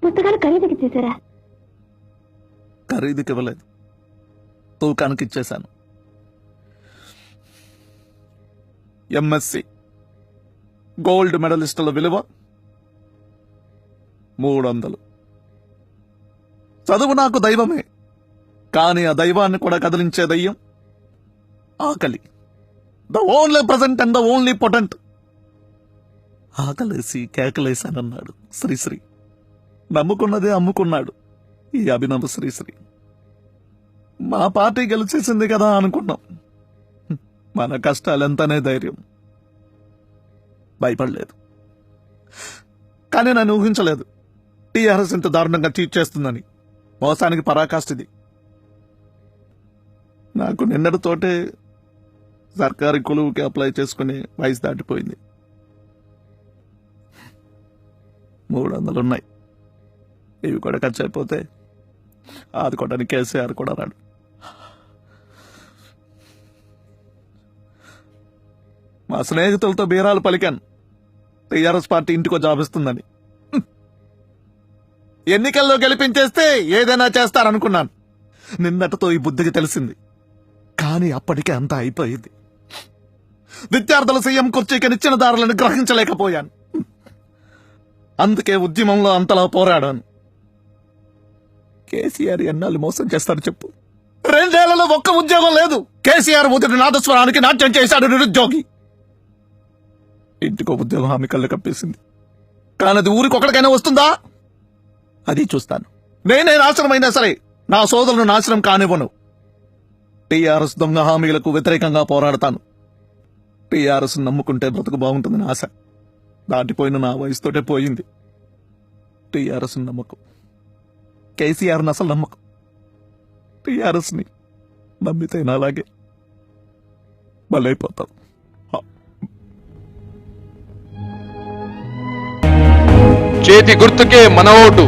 పుస్తకాలు ఖరీదుకి చేశారా? ఖరీదుకి ఇవ్వలేదు, తూకానికి ఇచ్చేశాను. ఎంఎస్సి గోల్డ్ మెడలిస్టుల విలువ 300. చదువు నాకు దైవమే, కానీ ఆ దైవాన్ని కూడా కదిలించే దయ్యం ఆకలి. The only present and the only potent. ఆకలేసి కేకలేశానన్నాడు Sri Sri. నమ్ముకున్నదే అమ్ముకున్నాడు ఈ అభినవ శ్రీశ్రీ. మా పార్టీ గెలిచేసింది కదా అనుకున్నాం. మన కష్టాలెంతనే ధైర్యం. భయపడలేదు, కానీ నన్ను ఊహించలేదు టీఆర్ఎస్ ఇంత దారుణంగా చీట్ చేస్తుందని. మోసానికి పరాకాష్టిది. నాకు నిన్నటితోటే సర్కారీ కొలువుకి అప్లై చేసుకుని వయసు దాటిపోయింది. 300 ఉన్నాయి. ఇవి కూడా ఖర్చు అయిపోతే ఆదుకోవడానికి కేసీఆర్ కూడా రాడు. మా స్నేహితులతో బీరాలు పలికాను, టీఆర్ఎస్ పార్టీ ఇంటికో జాబ్ ఇస్తుందని. ఎన్నికల్లో గెలిపించేస్తే ఏదైనా చేస్తారనుకున్నాను. నిన్నటితో ఈ బుద్ధికి తెలిసింది, కానీ అప్పటికే అంతా అయిపోయింది. విద్యార్థుల సీఎం కుర్చీకి నిచ్చిన దారులను గ్రహించలేకపోయాను. అందుకే ఉద్యమంలో అంతలా పోరాడాను. కేసీఆర్ ఎన్నాళ్ళు మోసం చేస్తాడు చెప్పు? 2 ఏళ్లలో ఒక్క ఉద్యోగం లేదు. కేసీఆర్ ఉదిరి నాదస్వరానికి నాట్యం చేశాడు నిరుద్యోగి. ఇంటికో ఉద్యోగం హామీ కళ్ళు కప్పేసింది, కానీ అది ఊరికొకడికైనా వస్తుందా? అది చూస్తాను. నేనే నాశనమైనా సరే నా సోదరులను నాశనం కానివ్వను. టీఆర్ఎస్ దొంగ హామీలకు వ్యతిరేకంగా పోరాడతాను. టీఆర్ఎస్ నమ్ముకుంటే బ్రతుకు బాగుంటుందని ఆశ దాటిపోయిన నా వయసుతోటే పోయింది. టీఆర్ఎస్ నమ్మకం, కేసీఆర్ని అసలు నమ్మకం. టీఆర్ఎస్ని నమ్మితే నాలాగే బలైపోతాం. చేతి గుర్తుకే మన ఓటు.